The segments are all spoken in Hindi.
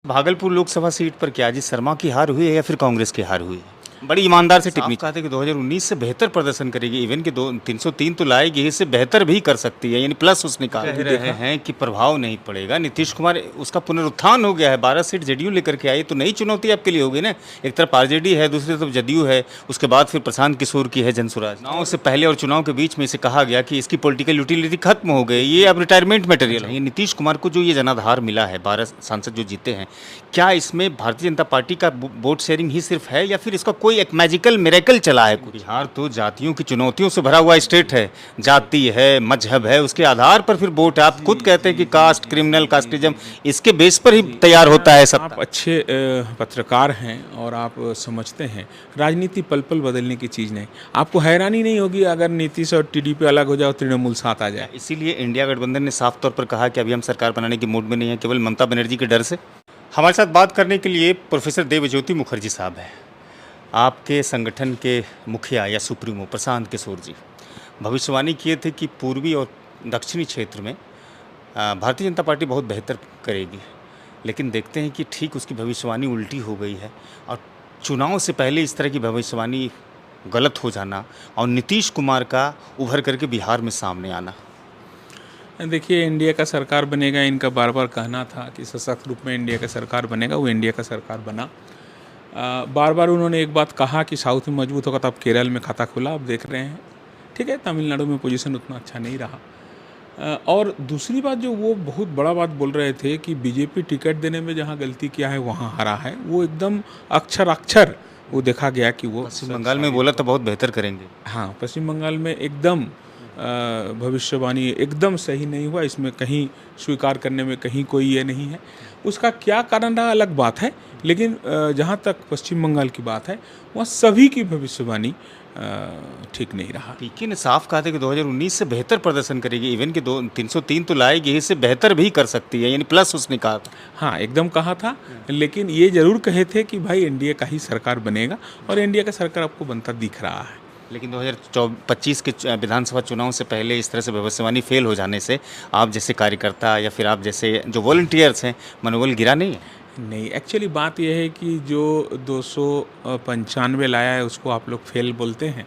भागलपुर लोकसभा सीट पर क्या अजीत शर्मा की हार हुई है या फिर कांग्रेस की हार हुई है? बड़ी ईमानदार से टिप्पणी कहा था कि 2019 से बेहतर प्रदर्शन करेगी, इवन कि 303 तो लाएगी, इससे बेहतर भी कर सकती है, यानी प्लस उसने कहा। कह रहे हैं कि प्रभाव नहीं पड़ेगा। नीतीश कुमार उसका पुनरुत्थान हो गया है, 12 सीट जेडीयू लेकर के आई, तो नई चुनौती आपके लिए होगी ना। एक तरफ आरजेडी है, दूसरी तरफ जदयू है, उसके बाद फिर प्रशांत किशोर की है जनसुराज। चुनाव से पहले और चुनाव के बीच में इसे कहा गया कि इसकी पॉलिटिकल यूटिलिटी खत्म हो गई, ये अब रिटायरमेंट मटेरियल है। नीतीश कुमार को जो ये जनाधार मिला है, 12 सांसद जो जीते हैं, क्या इसमें भारतीय जनता पार्टी का वोट शेयरिंग ही सिर्फ है या फिर इसका कोई एक मैजिकल मिरेकल चला है? बिहार तो जातियों की चुनौतियों से भरा हुआ स्टेट है, जाति है, मजहब है, उसके आधार पर फिर वोट। आप खुद कहते हैं कि कास्ट, क्रिमिनल, कास्टिज्म, इसके बेस पर ही तैयार होता है सब। आप अच्छे पत्रकार हैं और आप समझते हैं राजनीति पल पल बदलने की चीज़ नहीं। आपको हैरानी नहीं होगी अगर नीतीश और टीडीपी अलग हो जाए और तृणमूल साथ आ जाए। इसीलिए इंडिया गठबंधन ने साफ तौर पर कहा कि अभी हम सरकार बनाने के मूड में नहीं है, केवल ममता बनर्जी के डर से। हमारे साथ बात करने के लिए प्रोफेसर देवज्योति मुखर्जी साहब हैं, आपके संगठन के मुखिया या सुप्रीमो प्रशांत किशोर जी भविष्यवाणी किए थे कि पूर्वी और दक्षिणी क्षेत्र में भारतीय जनता पार्टी बहुत बेहतर करेगी, लेकिन देखते हैं कि ठीक उसकी भविष्यवाणी उल्टी हो गई है और चुनाव से पहले इस तरह की भविष्यवाणी गलत हो जाना और नीतीश कुमार का उभर करके बिहार में सामने आना। देखिए, इंडिया का सरकार बनेगा, इनका बार बार कहना था कि सशक्त रूप में इंडिया का सरकार बनेगा, वो इंडिया का सरकार बना। बार बार उन्होंने एक बात कहा कि साउथ में मजबूत होगा, तब केरल में खाता खुला, आप देख रहे हैं। ठीक है, तमिलनाडु में पोजीशन उतना अच्छा नहीं रहा। और दूसरी बात जो वो बहुत बड़ा बात बोल रहे थे कि बीजेपी टिकट देने में जहाँ गलती किया है वहाँ हरा है, वो एकदम अक्षर वो देखा गया कि वो पश्चिम बंगाल में बोला तो बहुत बेहतर करेंगे। हाँ, पश्चिम बंगाल में एकदम भविष्यवाणी एकदम सही नहीं हुआ। इसमें कहीं स्वीकार करने में कहीं कोई ये नहीं है। उसका क्या कारण रहा अलग बात है, लेकिन जहाँ तक पश्चिम बंगाल की बात है, वहाँ सभी की भविष्यवाणी ठीक नहीं रहा। पीके ने साफ कहा था कि 2019 से बेहतर प्रदर्शन करेगी, इवन कि 303 तो लाएगी, इससे बेहतर भी कर सकती है, यानी प्लस उसने कहा था। हाँ, एकदम कहा था, लेकिन ये जरूर कहे थे कि भाई एनडीए का ही सरकार बनेगा, और एनडीए का सरकार आपको बनता दिख रहा है। लेकिन 2025 के विधानसभा चुनाव से पहले इस तरह से भविष्यवाणी फेल हो जाने से आप जैसे कार्यकर्ता या फिर आप जैसे जो वॉलंटियर्स हैं, मनोबल गिरा नहीं है? नहीं, एक्चुअली बात यह है कि जो 295 लाया है उसको आप लोग फेल बोलते हैं,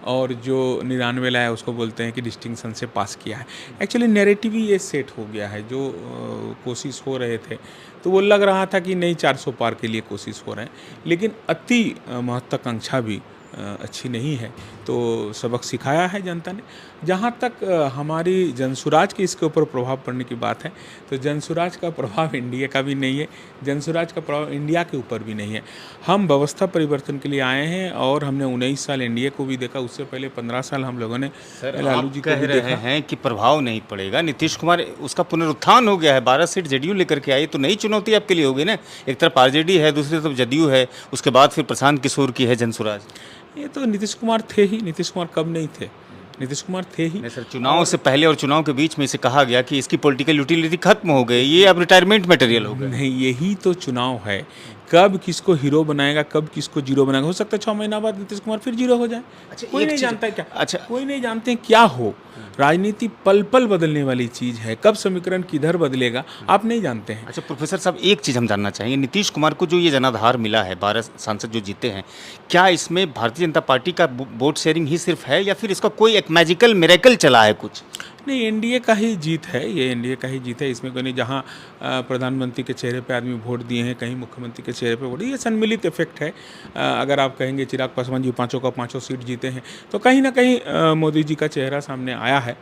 और जो 99 लाया है उसको बोलते हैं कि डिस्टिंक्शन से पास किया है। एक्चुअली नैरेटिव ही ये सेट हो गया है। जो कोशिश हो रहे थे तो वो लग रहा था कि नहीं 400 पार के लिए कोशिश हो रहे हैं, लेकिन अति महत्वाकांक्षा भी अच्छी नहीं है। तो सबक सिखाया है जनता ने। जहाँ तक हमारी जनसुराज के इसके ऊपर प्रभाव पड़ने की बात है, तो जनसुराज का प्रभाव इंडिया का भी नहीं है, जनसुराज का प्रभाव इंडिया के ऊपर भी नहीं है। हम व्यवस्था परिवर्तन के लिए आए हैं और हमने 19 साल एनडीए को भी देखा, उससे पहले 15 साल हम लोगों ने लालू जी को भी देखा। हैं कि प्रभाव नहीं पड़ेगा। नीतीश कुमार उसका पुनरुत्थान हो गया है, 12 सीट जेडीयू लेकर के आई, तो नई चुनौती आपके लिए होगी ना। एक तरफ आरजेडी है, दूसरी तरफ जदयू है, उसके बाद फिर प्रशांत किशोर की है जनसुराज। ये तो नीतीश कुमार थे ही। नीतीश कुमार कब नहीं थे? नीतीश कुमार थे ही। सर, चुनाव से पहले और चुनाव के बीच में इसे कहा गया कि इसकी पॉलिटिकल यूटिलिटी खत्म हो गई, ये अब रिटायरमेंट मटेरियल हो गया। नहीं, यही तो चुनाव है। कब किसको हीरो बनाएगा, कब किसको जीरो बनाएगा। हो सकता है 6 महीना बाद नीतीश कुमार फिर जीरो हो जाए। अच्छा, कोई नहीं जानता है क्या। अच्छा, कोई नहीं जानते हैं क्या हो। राजनीति पल पल बदलने वाली चीज़ है। कब समीकरण किधर बदलेगा आप नहीं जानते हैं। अच्छा प्रोफेसर साहब, एक चीज़ हम जानना चाहेंगे, नीतीश कुमार को जो ये जनाधार मिला है, 12 सांसद जो जीते हैं, क्या इसमें भारतीय जनता पार्टी का वोट शेयरिंग ही सिर्फ है या फिर इसका कोई एक मैजिकल मिरेकल चला है कुछ? नहीं, एनडीए का ही जीत है ये। एनडीए का ही जीत है, इसमें कोई नहीं। जहाँ प्रधानमंत्री के चेहरे पे आदमी वोट दिए हैं, कहीं मुख्यमंत्री के चेहरे पे वोट, ये सम्मिलित इफेक्ट है। अगर आप कहेंगे चिराग पासवान जी 5 का 5 सीट जीते हैं, तो कहीं ना कहीं मोदी जी का चेहरा सामने आया है।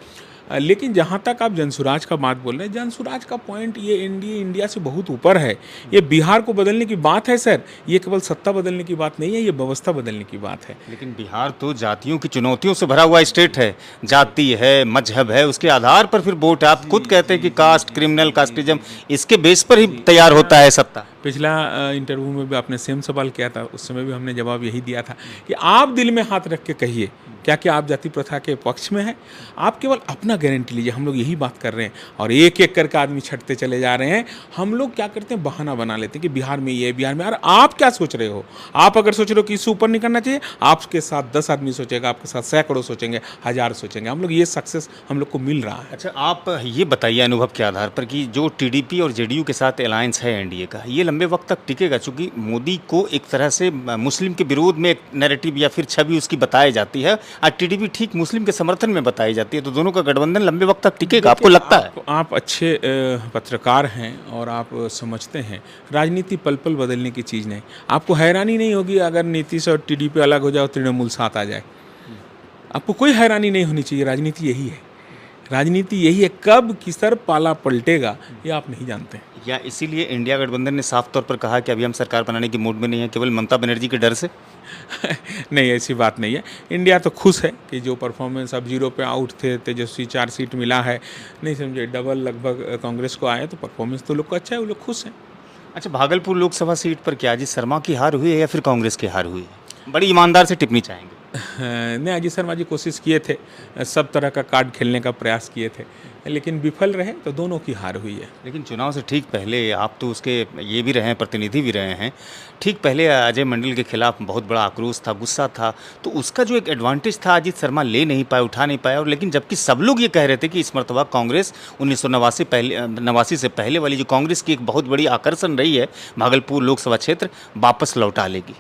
लेकिन जहाँ तक आप जनसुराज का बात बोल रहे हैं, जनसुराज का पॉइंट ये एनडीए इंडिया से बहुत ऊपर है। ये बिहार को बदलने की बात है सर, ये केवल सत्ता बदलने की बात नहीं है, ये व्यवस्था बदलने की बात है। लेकिन बिहार तो जातियों की चुनौतियों से भरा हुआ स्टेट है, जाति है, मजहब है, उसके आधार पर फिर वोट। आप खुद कहते हैं कि कास्ट, क्रिमिनल, कास्टिज्म, इसके बेस पर ही तैयार होता है सत्ता। पिछला इंटरव्यू में भी आपने सेम सवाल किया था, उस समय भी हमने जवाब यही दिया था कि आप दिल में हाथ रख के कहिए क्या क्या आप जाति प्रथा के पक्ष में हैं। आप केवल अपना गारंटी लीजिए, हम लोग यही बात कर रहे हैं। और एक एक करके आदमी छटते चले जा रहे हैं। हम लोग क्या करते हैं, बहाना बना लेते हैं कि बिहार में ये, बिहार में। और आप क्या सोच रहे हो? आप अगर सोच रहे हो कि इससे ऊपर नहीं करना चाहिए, आपके साथ 10 आदमी सोचेगा, आपके साथ सैकड़ों सोचेंगे, 1000 सोचेंगे। हम लोग ये सक्सेस हम लोग को मिल रहा है। अच्छा, आप ये बताइए अनुभव के आधार पर कि जो टीडीपी और जेडीयू के साथ अलायंस है एनडीए का, ये लंबे वक्त तक टिकेगा? चूंकि मोदी को एक तरह से मुस्लिम के विरोध में एक नैरेटिव या फिर छवि उसकी बताई जाती है और टीडीपी ठीक मुस्लिम के समर्थन में बताई जाती है, तो दोनों का गठबंधन लंबे वक्त तक टिकेगा, आपको लगता है? आप अच्छे पत्रकार हैं और आप समझते हैं राजनीति पल पल बदलने की चीज़ नहीं। आपको हैरानी नहीं होगी अगर नीतीश और टीडीपी अलग हो जाए और तृणमूल साथ आ जाए। आपको कोई हैरानी नहीं होनी चाहिए। राजनीति यही है, राजनीति यही है। कब किस तरह पाला पलटेगा ये आप नहीं जानते। या इसीलिए इंडिया गठबंधन ने साफ तौर पर कहा कि अभी हम सरकार बनाने की मूड में नहीं है, केवल ममता बनर्जी के डर से? नहीं, ऐसी बात नहीं है। इंडिया तो खुश है कि जो परफॉर्मेंस अब 0 पे आउट थे, तेजस्वी 4 सीट मिला है, नहीं समझे, डबल लगभग कांग्रेस को आए, तो परफॉर्मेंस तो लोग को अच्छा है, वो लोग खुश हैं। अच्छा, भागलपुर लोकसभा सीट पर क्या अजीत शर्मा की हार हुई है या फिर कांग्रेस की हार हुई है? बड़ी ईमानदार से टिप्पणी चाहेंगे। नहीं, अजीत शर्मा जी कोशिश किए थे, सब तरह का कार्ड खेलने का प्रयास किए थे, लेकिन विफल रहे, तो दोनों की हार हुई है। लेकिन चुनाव से ठीक पहले आप तो उसके ये भी रहे हैं, प्रतिनिधि भी रहे हैं, ठीक पहले अजय मंडल के खिलाफ बहुत बड़ा आक्रोश था, गुस्सा था, तो उसका जो एक एडवांटेज था अजीत शर्मा ले नहीं पाए, उठा नहीं पाए। और लेकिन जबकि सब लोग ये कह रहे थे कि इस मरतबा कांग्रेस 1989 से पहले वाली जो कांग्रेस की एक बहुत बड़ी आकर्षण रही है भागलपुर लोकसभा क्षेत्र, वापस लौटा लेगी।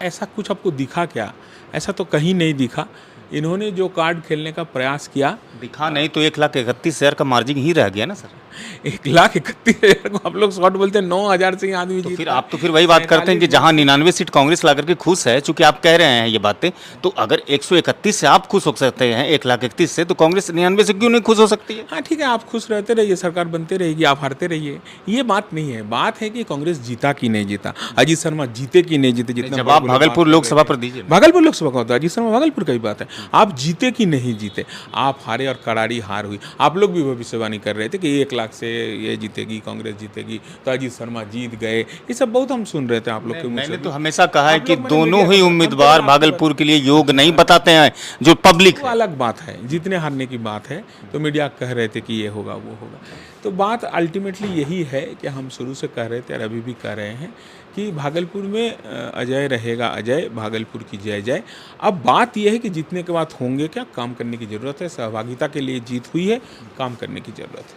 ऐसा कुछ आपको दिखा क्या? ऐसा तो कहीं नहीं दिखा। इन्होंने जो कार्ड खेलने का प्रयास किया, दिखा नहीं तो 1,31,000 का मार्जिन ही रह गया ना सर। 1,31,000 को आप लोग शॉर्ट बोलते हैं, 9,000 से ही आदमी तो जीता। फिर आप तो फिर वही बात करते हैं कि जहां 99 सीट कांग्रेस ला करके खुश है, चूंकि आप कह रहे हैं ये बातें, तो अगर 131 से आप खुश हो सकते हैं 1,31,000 से, तो कांग्रेस 99 से क्यों नहीं खुश हो सकती है? हाँ ठीक है, आप खुश रहते रहिए, सरकार बनते रहेगी, आप हारते रहिए, ये बात नहीं है। बात है कि कांग्रेस जीता कि नहीं जीता, अजीत शर्मा जीते कि नहीं जीते। जितना जवाब भागलपुर लोकसभा पर दीजिए। भागलपुर लोकसभा का होता है, अजीत शर्मा भागलपुर का ही बात है। आप जीते कि नहीं जीते, आप हारे और करारी हार हुई। आप लोग भी भविष्यवाणी कर रहे थे कि 1 लाख से ये जीतेगी, कांग्रेस जीतेगी, तो अजीत शर्मा जीत गए, ये सब बहुत हम सुन रहे थे आप लोग के मुंह से। मैंने तो हमेशा कहा है कि दोनों ही उम्मीदवार भागलपुर के लिए योग्य नहीं बताते हैं, जो पब्लिक वो अलग बात है, जीतने हारने की बात है। तो मीडिया कह रहे थे कि ये होगा वो होगा, तो बात अल्टीमेटली यही है कि हम शुरू से कह रहे थे और अभी भी कह रहे हैं कि भागलपुर में अजय रहेगा, अजय, भागलपुर की जय जय। अब बात यह है कि जीतने के बाद होंगे क्या, काम करने की ज़रूरत है। सहभागिता के लिए जीत हुई है, काम करने की ज़रूरत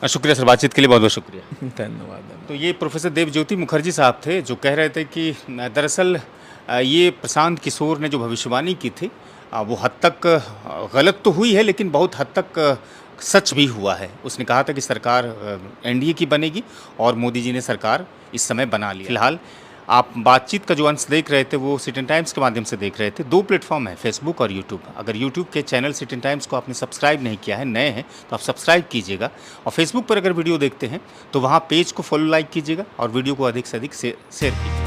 है। शुक्रिया सर, बातचीत के लिए बहुत बहुत शुक्रिया। धन्यवाद। तो ये प्रोफेसर देवज्योति मुखर्जी साहब थे, जो कह रहे थे कि दरअसल ये प्रशांत किशोर ने जो भविष्यवाणी की थी वो हद तक गलत तो हुई है, लेकिन बहुत हद तक सच भी हुआ है। उसने कहा था कि सरकार एनडीए की बनेगी और मोदी जी ने सरकार इस समय बना ली। फिलहाल आप बातचीत का जो अंश देख रहे थे वो सिटी टाइम्स के माध्यम से देख रहे थे। 2 प्लेटफॉर्म है, फेसबुक और यूट्यूब। अगर यूट्यूब के चैनल सिटी टाइम्स को आपने सब्सक्राइब नहीं किया है, नए हैं, तो आप सब्सक्राइब कीजिएगा। और फेसबुक पर अगर वीडियो देखते हैं तो वहाँ पेज को फॉलो, लाइक कीजिएगा और वीडियो को अधिक से अधिक शेयर कीजिएगा।